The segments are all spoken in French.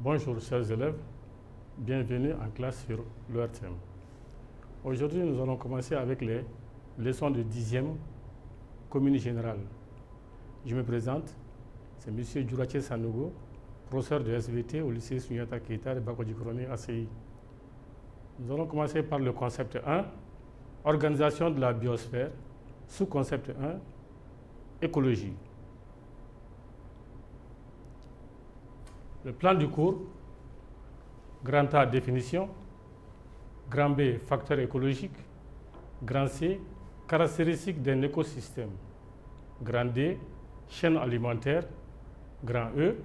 Bonjour chers élèves, bienvenue en classe sur l'ERTM. Aujourd'hui nous allons commencer avec les leçons de 10e commune générale. Je me présente, c'est M. Djourache Sanogo, professeur de SVT au lycée Sunyata Keita de Bakodjikroni ACI. Nous allons commencer par le concept 1, organisation de la biosphère, sous-concept 1, écologie. Le plan du cours, grand A, définition, grand B, facteur écologique, grand C, caractéristiques d'un écosystème, grand D, chaîne alimentaire, grand E,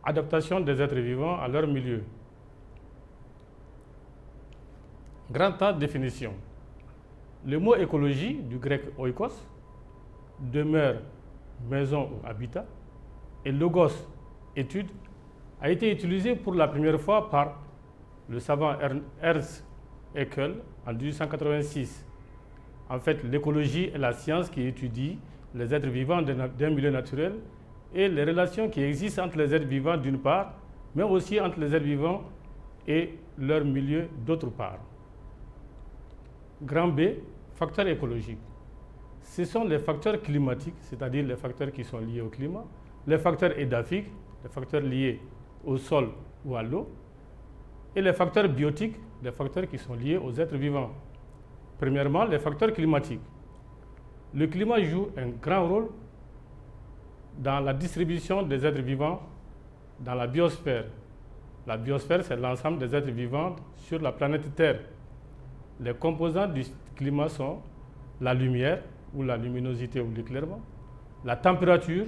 adaptation des êtres vivants à leur milieu. Grand A, définition. Le mot écologie, du grec oikos, demeure, maison ou habitat, et logos, étude, a été utilisé pour la première fois par le savant Ernst Haeckel en 1886. En fait, l'écologie est la science qui étudie les êtres vivants d'un milieu naturel et les relations qui existent entre les êtres vivants d'une part, mais aussi entre les êtres vivants et leur milieu d'autre part. Grand B, facteurs écologiques. Ce sont les facteurs climatiques, c'est-à-dire les facteurs qui sont liés au climat, les facteurs édaphiques, les facteurs liés au sol ou à l'eau, et les facteurs biotiques, les facteurs qui sont liés aux êtres vivants. Premièrement, les facteurs climatiques. Le climat joue un grand rôle dans la distribution des êtres vivants dans la biosphère. La biosphère, c'est l'ensemble des êtres vivants sur la planète Terre. Les composants du climat sont la lumière, ou la luminosité ou l'éclairement, la température,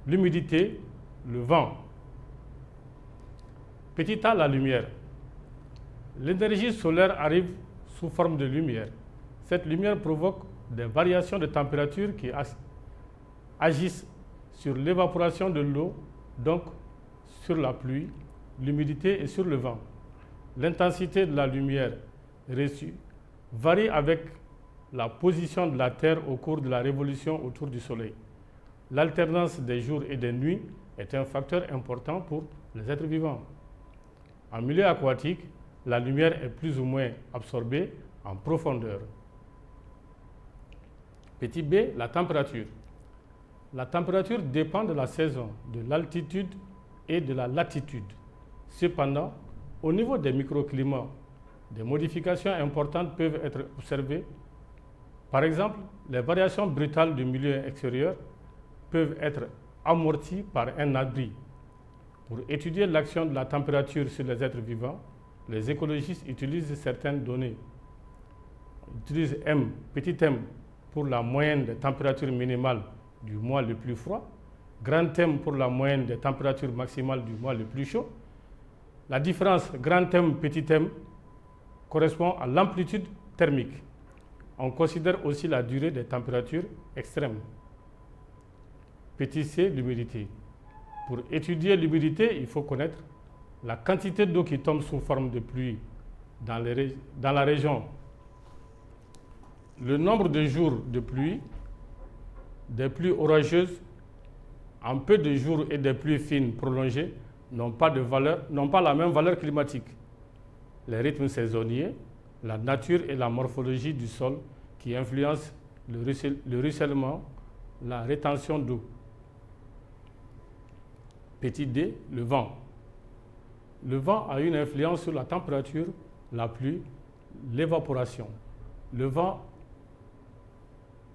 l'humidité, le vent. Petit a, la lumière. L'énergie solaire arrive sous forme de lumière. Cette lumière provoque des variations de température qui agissent sur l'évaporation de l'eau, donc sur la pluie, l'humidité et sur le vent. L'intensité de la lumière reçue varie avec la position de la Terre au cours de la révolution autour du Soleil. L'alternance des jours et des nuits est un facteur important pour les êtres vivants. En milieu aquatique, la lumière est plus ou moins absorbée en profondeur. Petit b, la température. La température dépend de la saison, de l'altitude et de la latitude. Cependant, au niveau des microclimats, des modifications importantes peuvent être observées. Par exemple, les variations brutales du milieu extérieur peuvent être amorties par un abri. Pour étudier l'action de la température sur les êtres vivants, les écologistes utilisent certaines données. Ils utilisent M, petit m, pour la moyenne des températures minimales du mois le plus froid, grand M pour la moyenne des températures maximales du mois le plus chaud. La différence grand M, petit m correspond à l'amplitude thermique. On considère aussi la durée des températures extrêmes. Petit c, l'humidité. Pour étudier l'humidité, il faut connaître la quantité d'eau qui tombe sous forme de pluie dans la région, le nombre de jours de pluie, des pluies orageuses en peu de jours et des pluies fines prolongées n'ont pas la même valeur climatique. Les rythmes saisonniers, la nature et la morphologie du sol qui influencent le ruissellement, la rétention d'eau. Petit d, le vent. Le vent a une influence sur la température, la pluie, l'évaporation. Le vent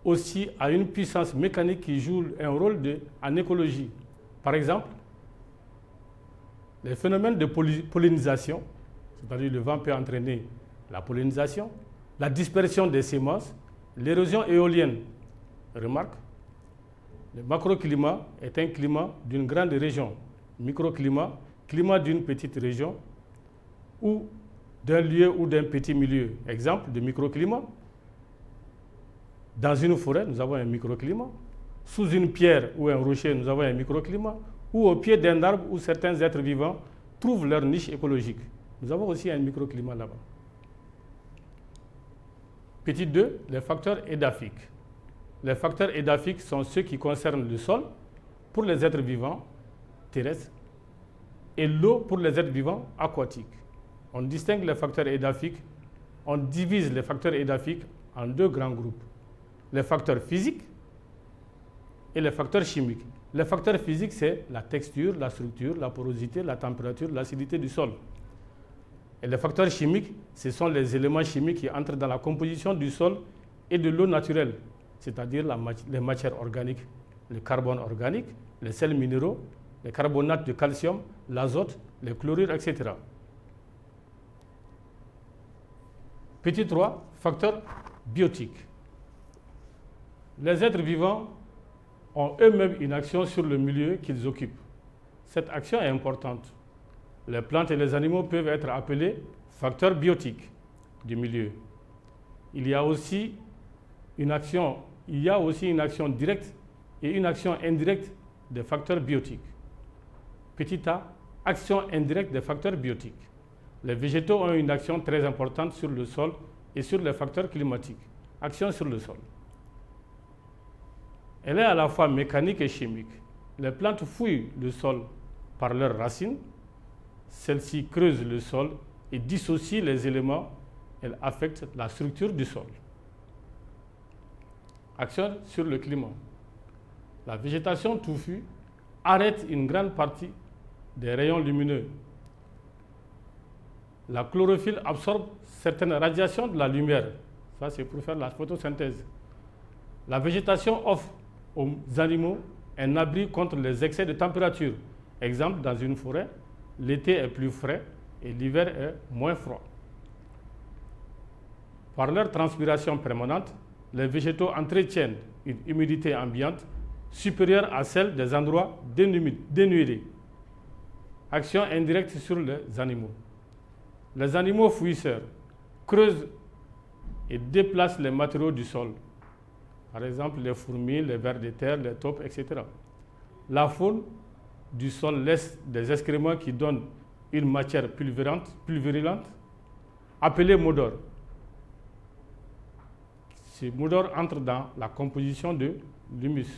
aussi a une puissance mécanique qui joue un rôle en écologie. Par exemple, les phénomènes de pollinisation, c'est-à-dire le vent peut entraîner la pollinisation, la dispersion des semences, l'érosion éolienne. Remarque, le macroclimat est un climat d'une grande région. Microclimat, climat d'une petite région ou d'un lieu ou d'un petit milieu. Exemple de microclimat. Dans une forêt, nous avons un microclimat. Sous une pierre ou un rocher, nous avons un microclimat. Ou au pied d'un arbre où certains êtres vivants trouvent leur niche écologique. Nous avons aussi un microclimat là-bas. Petit 2, les facteurs édaphiques. Les facteurs édaphiques sont ceux qui concernent le sol pour les êtres vivants terrestres et l'eau pour les êtres vivants aquatiques. On distingue les facteurs édaphiques, on divise les facteurs édaphiques en deux grands groupes. Les facteurs physiques et les facteurs chimiques. Les facteurs physiques, c'est la texture, la structure, la porosité, la température, l'acidité du sol. Et les facteurs chimiques, ce sont les éléments chimiques qui entrent dans la composition du sol et de l'eau naturelle, c'est-à-dire les matières organiques, le carbone organique, les sels minéraux, les carbonates de calcium, l'azote, les chlorures, etc. Petit 3, facteurs biotiques. Les êtres vivants ont eux-mêmes une action sur le milieu qu'ils occupent. Cette action est importante. Les plantes et les animaux peuvent être appelés facteurs biotiques du milieu. Il y a aussi une action directe et une action indirecte des facteurs biotiques. Petit a, action indirecte des facteurs biotiques. Les végétaux ont une action très importante sur le sol et sur les facteurs climatiques. Action sur le sol. Elle est à la fois mécanique et chimique. Les plantes fouillent le sol par leurs racines. Celles-ci creusent le sol et dissocient les éléments. Elles affectent la structure du sol. Action sur le climat. La végétation touffue arrête une grande partie des rayons lumineux. La chlorophylle absorbe certaines radiations de la lumière. Ça, c'est pour faire la photosynthèse. La végétation offre aux animaux un abri contre les excès de température. Exemple, dans une forêt, l'été est plus frais et l'hiver est moins froid. Par leur transpiration permanente, les végétaux entretiennent une humidité ambiante supérieure à celle des endroits dénudés. Action indirecte sur les animaux. Les animaux fouisseurs creusent et déplacent les matériaux du sol. Par exemple, les fourmis, les vers de terre, les taupes, etc. La faune du sol laisse des excréments qui donnent une matière pulvérulente, appelée modore. Ce modore entre dans la composition de l'humus.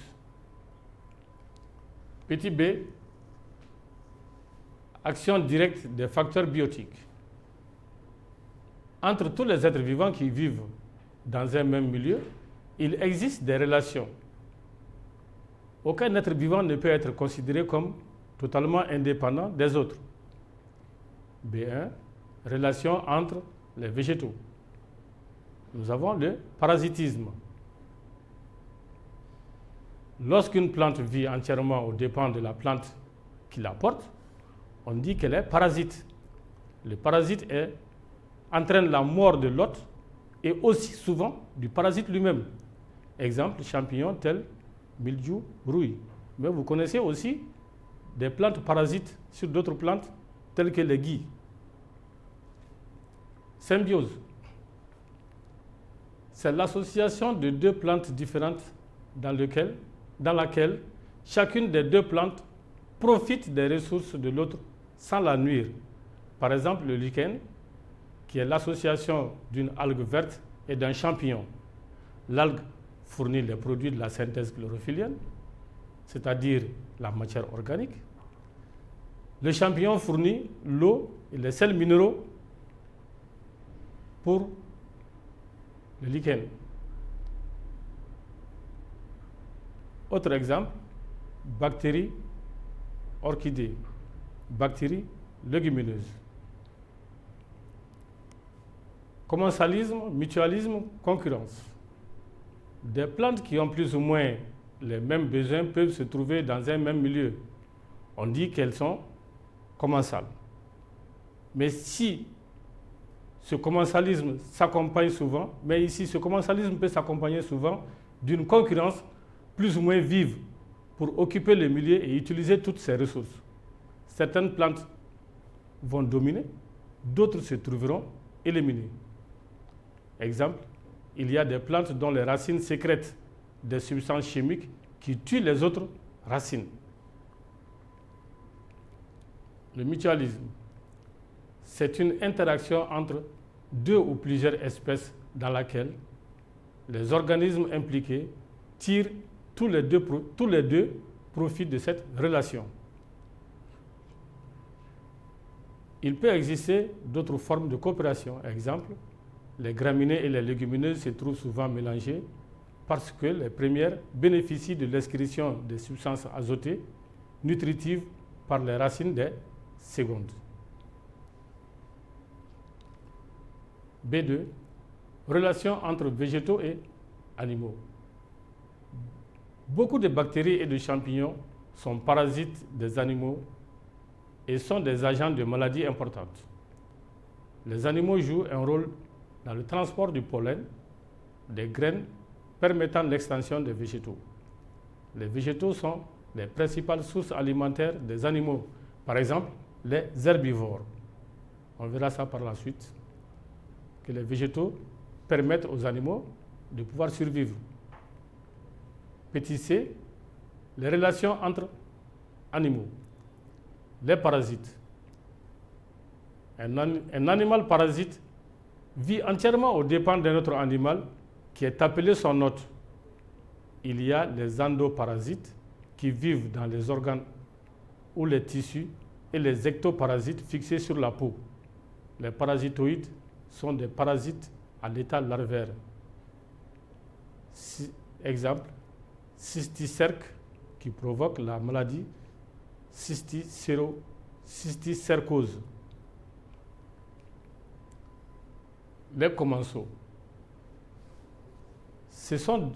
Petit b, action directe des facteurs biotiques. Entre tous les êtres vivants qui vivent dans un même milieu, il existe des relations. Aucun être vivant ne peut être considéré comme totalement indépendant des autres. B1, relation entre les végétaux. Nous avons le parasitisme. Lorsqu'une plante vit entièrement aux dépens de la plante qui la porte, on dit qu'elle est parasite. Le parasite entraîne la mort de l'hôte et aussi souvent du parasite lui-même. Exemple, champignons tels mildiou, rouille. Mais vous connaissez aussi des plantes parasites sur d'autres plantes telles que les gui. Symbiose. C'est l'association de deux plantes différentes dans laquelle chacune des deux plantes profite des ressources de l'autre sans la nuire. Par exemple, le lichen, qui est l'association d'une algue verte et d'un champignon. L'algue fournit les produits de la synthèse chlorophyllienne, c'est-à-dire la matière organique. Le champignon fournit l'eau et les sels minéraux pour le lichen. Autre exemple, bactéries orchidées, bactéries légumineuses. Commensalisme, mutualisme, concurrence. Des plantes qui ont plus ou moins les mêmes besoins peuvent se trouver dans un même milieu. On dit qu'elles sont commensales. Mais si ce commensalisme s'accompagne souvent, ce commensalisme peut s'accompagner souvent d'une concurrence plus ou moins vive pour occuper le milieu et utiliser toutes ces ressources. Certaines plantes vont dominer, d'autres se trouveront éliminées. Exemple, il y a des plantes dont les racines sécrètent des substances chimiques qui tuent les autres racines. Le mutualisme, c'est une interaction entre deux ou plusieurs espèces dans laquelle les organismes impliqués tirent tous les deux profitent de cette relation. Il peut exister d'autres formes de coopération. Exemple, les graminées et les légumineuses se trouvent souvent mélangées parce que les premières bénéficient de l'excrétion des substances azotées nutritives par les racines des secondes. B2. Relation entre végétaux et animaux. Beaucoup de bactéries et de champignons sont parasites des animaux et sont des agents de maladies importantes. Les animaux jouent un rôle dans le transport du pollen, des graines permettant l'extension des végétaux. Les végétaux sont les principales sources alimentaires des animaux, par exemple les herbivores. On verra ça par la suite, que les végétaux permettent aux animaux de pouvoir survivre. Petit c, les relations entre animaux. Les parasites. Un animal parasite vit entièrement aux dépens d'un autre animal qui est appelé son hôte. Il y a les endoparasites qui vivent dans les organes ou les tissus et les ectoparasites fixés sur la peau. Les parasitoïdes sont des parasites à l'état larvaire. Exemple, cysticerque qui provoque la maladie cysticercose. Les commensaux. Ce sont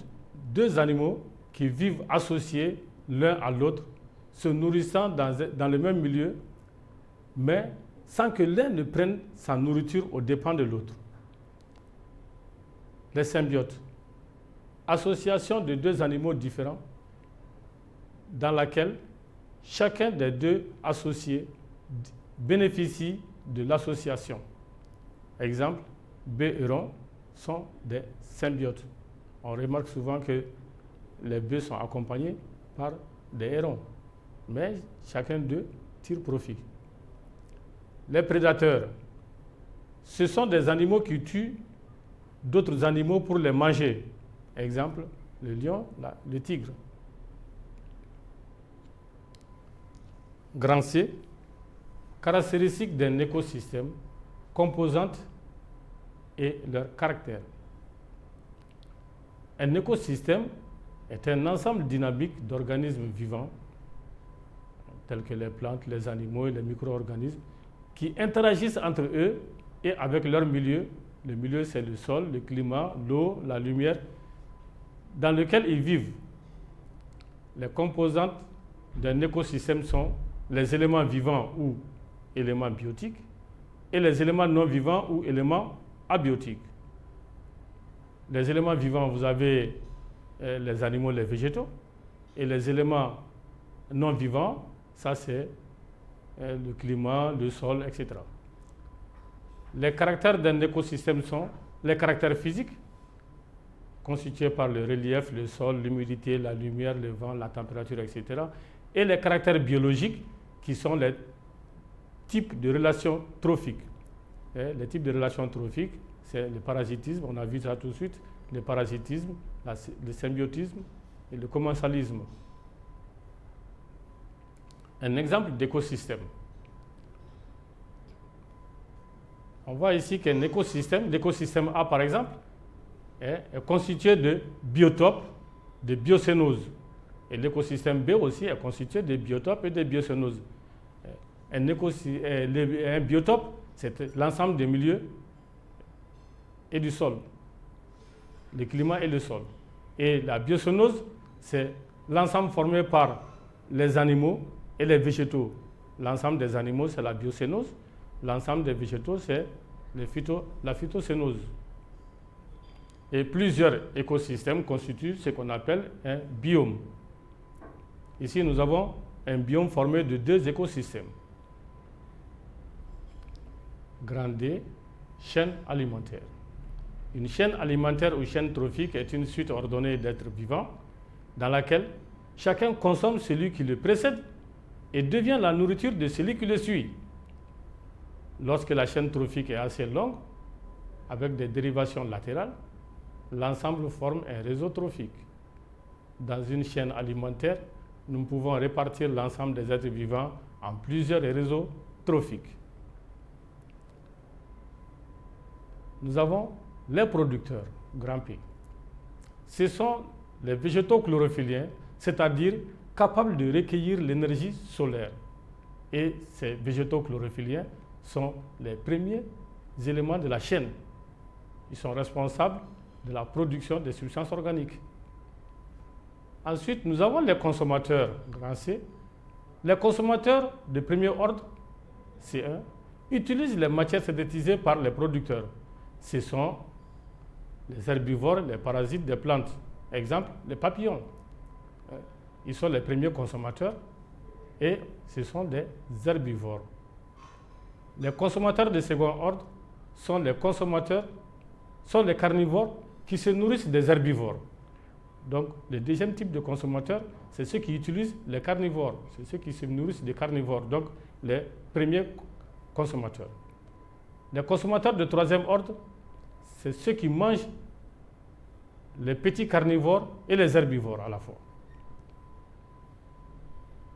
deux animaux qui vivent associés l'un à l'autre, se nourrissant dans le même milieu, mais sans que l'un ne prenne sa nourriture aux dépens de l'autre. Les symbiotes. Association de deux animaux différents dans laquelle chacun des deux associés bénéficie de l'association. Exemple, bœufs et hérons sont des symbiotes. On remarque souvent que les bœufs sont accompagnés par des hérons, mais chacun d'eux tire profit. Les prédateurs, ce sont des animaux qui tuent d'autres animaux pour les manger. Exemple, le lion, le tigre. Grand C, caractéristiques d'un écosystème, composantes et leur caractère. Un écosystème est un ensemble dynamique d'organismes vivants, tels que les plantes, les animaux et les micro-organismes, qui interagissent entre eux et avec leur milieu. Le milieu, c'est le sol, le climat, l'eau, la lumière, dans lequel ils vivent. Les composantes d'un écosystème sont les éléments vivants ou éléments biotiques et les éléments non vivants ou éléments abiotiques. Les éléments vivants, vous avez les animaux, les végétaux, et les éléments non vivants, ça c'est le climat, le sol, etc. Les caractères d'un écosystème sont les caractères physiques, constitués par le relief, le sol, l'humidité, la lumière, le vent, la température, etc. Et les caractères biologiques, qui sont les types de relations trophiques. Et les types de relations trophiques, c'est le parasitisme, on a vu ça tout de suite, le parasitisme, le symbiotisme et le commensalisme. Un exemple d'écosystème. On voit ici qu'un écosystème, l'écosystème A par exemple, est constitué de biotopes, de biocénoses. Et l'écosystème B aussi est constitué de biotopes et de biocénoses. Un biotope, c'est l'ensemble des milieux et du sol, le climat et le sol. Et la biocénose, c'est l'ensemble formé par les animaux et les végétaux. L'ensemble des animaux, c'est la biocénose. L'ensemble des végétaux, c'est la phytocénose. Et plusieurs écosystèmes constituent ce qu'on appelle un biome. Ici, nous avons un biome formé de deux écosystèmes. Grand D, chaîne alimentaire. Une chaîne alimentaire ou chaîne trophique est une suite ordonnée d'êtres vivants dans laquelle chacun consomme celui qui le précède et devient la nourriture de celui qui le suit. Lorsque la chaîne trophique est assez longue, avec des dérivations latérales, l'ensemble forme un réseau trophique. Dans une chaîne alimentaire, nous pouvons répartir l'ensemble des êtres vivants en plusieurs réseaux trophiques. nous avons les producteurs, grand P. Ce sont les végétaux chlorophylliens, c'est-à-dire capables de recueillir l'énergie solaire. Et ces végétaux chlorophylliens sont les premiers éléments de la chaîne. Ils sont responsables de la production des substances organiques. Ensuite, nous avons les consommateurs, grand C. Les consommateurs de premier ordre, C1, utilisent les matières synthétisées par les producteurs. Ce sont les herbivores, les parasites des plantes. Exemple, les papillons. Ils sont les premiers consommateurs et ce sont des herbivores. Les consommateurs de second ordre sont les carnivores qui se nourrissent des herbivores. Donc, le deuxième type de consommateurs, c'est ceux qui utilisent les carnivores, c'est ceux qui se nourrissent des carnivores, donc les premiers consommateurs. Les consommateurs de troisième ordre, c'est ceux qui mangent les petits carnivores et les herbivores à la fois.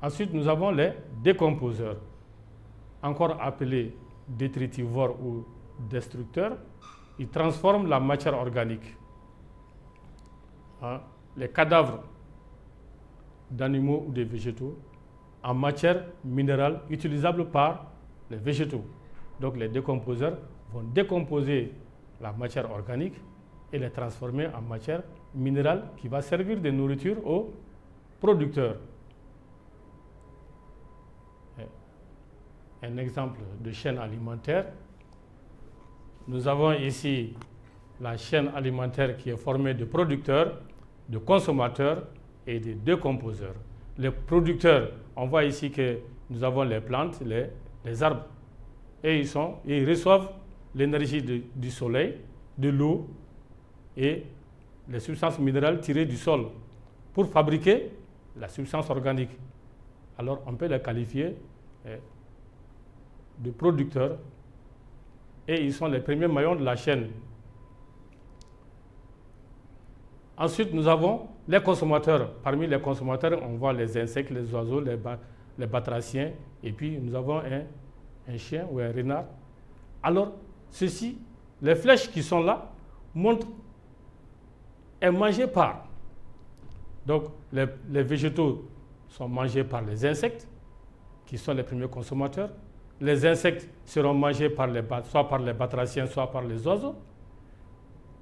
Ensuite, nous avons les décomposeurs, encore appelés détritivores ou destructeurs. Ils transforment la matière organique. Les cadavres d'animaux ou de végétaux en matière minérale utilisable par les végétaux. Donc les décomposeurs vont décomposer la matière organique et les transformer en matière minérale qui va servir de nourriture aux producteurs. Un exemple de chaîne alimentaire. Nous avons ici la chaîne alimentaire qui est formée de producteurs, de consommateurs et de décomposeurs. Les producteurs, on voit ici que nous avons les plantes, les arbres, et ils reçoivent l'énergie du soleil, de l'eau et les substances minérales tirées du sol pour fabriquer la substance organique. Alors on peut les qualifier de producteurs et ils sont les premiers maillons de la chaîne. Ensuite, nous avons les consommateurs. Parmi les consommateurs, on voit les insectes, les oiseaux, les batraciens, et puis nous avons un chien ou un renard. Alors, ceci, les flèches qui sont là, montrent est mangé par. Donc, les végétaux sont mangés par les insectes, qui sont les premiers consommateurs. Les insectes seront mangés soit par les batraciens, soit par les oiseaux.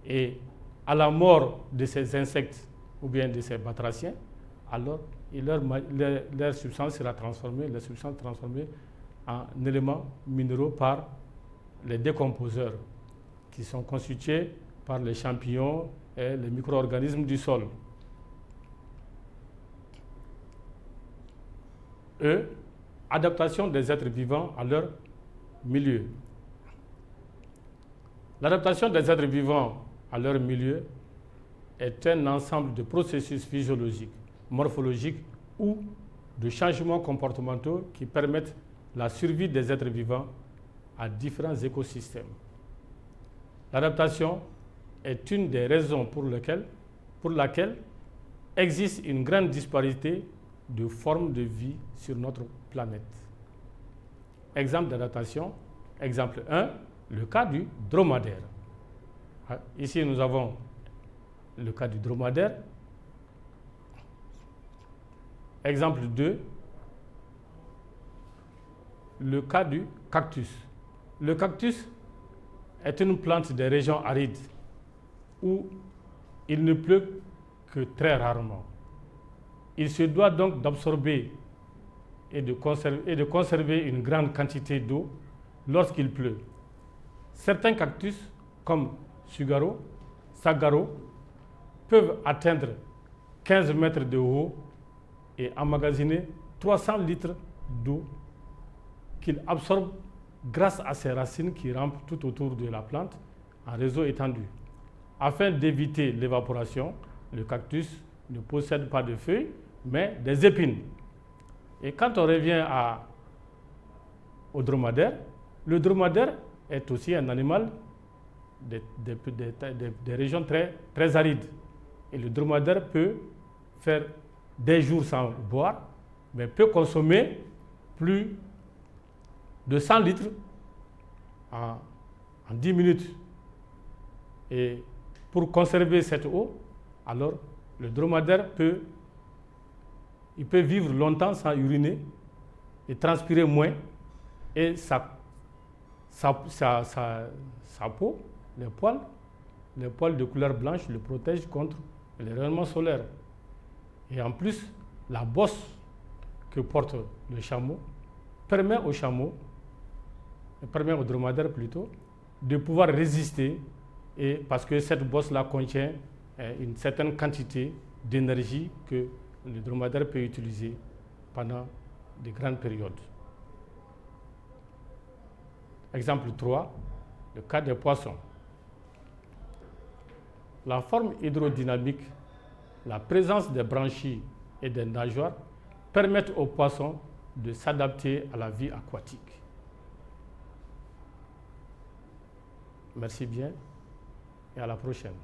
Et à la mort de ces insectes ou bien de ces batraciens, alors leur substance sera transformée, en éléments minéraux par les décomposeurs, qui sont constitués par les champignons et les micro-organismes du sol. Adaptation des êtres vivants à leur milieu. L'adaptation des êtres vivants à leur milieu est un ensemble de processus physiologiques, morphologiques ou de changements comportementaux qui permettent la survie des êtres vivants à différents écosystèmes. L'adaptation est une des raisons pour laquelle existe une grande disparité de formes de vie sur notre planète. Exemple d'adaptation, exemple 1, le cas du dromadaire. Ici, nous avons le cas du dromadaire. Exemple 2, le cas du cactus. Le cactus est une plante des régions arides où il ne pleut que très rarement. Il se doit donc d'absorber et de conserver une grande quantité d'eau lorsqu'il pleut. Certains cactus, comme Saguaro, peuvent atteindre 15 mètres de haut et emmagasiner 300 litres d'eau qu'il absorbe grâce à ses racines qui rampent tout autour de la plante en réseau étendu. Afin d'éviter l'évaporation, le cactus ne possède pas de feuilles, mais des épines. Et quand on revient au dromadaire, le dromadaire est aussi un animal des régions très, très arides. Et le dromadaire peut faire des jours sans boire, mais peut consommer plus de 100 litres en 10 minutes. Et pour conserver cette eau, alors le dromadaire peut vivre longtemps sans uriner et transpirer moins. Et sa peau, les poils de couleur blanche le protègent contre les rayonnements solaires. Et en plus, la bosse que porte le chameau permet au dromadaire plutôt, de pouvoir résister, et parce que cette bosse-là contient une certaine quantité d'énergie que le dromadaire peut utiliser pendant de grandes périodes. Exemple 3, le cas des poissons. La forme hydrodynamique, la présence des branchies et des nageoires permettent aux poissons de s'adapter à la vie aquatique. Merci bien et à la prochaine.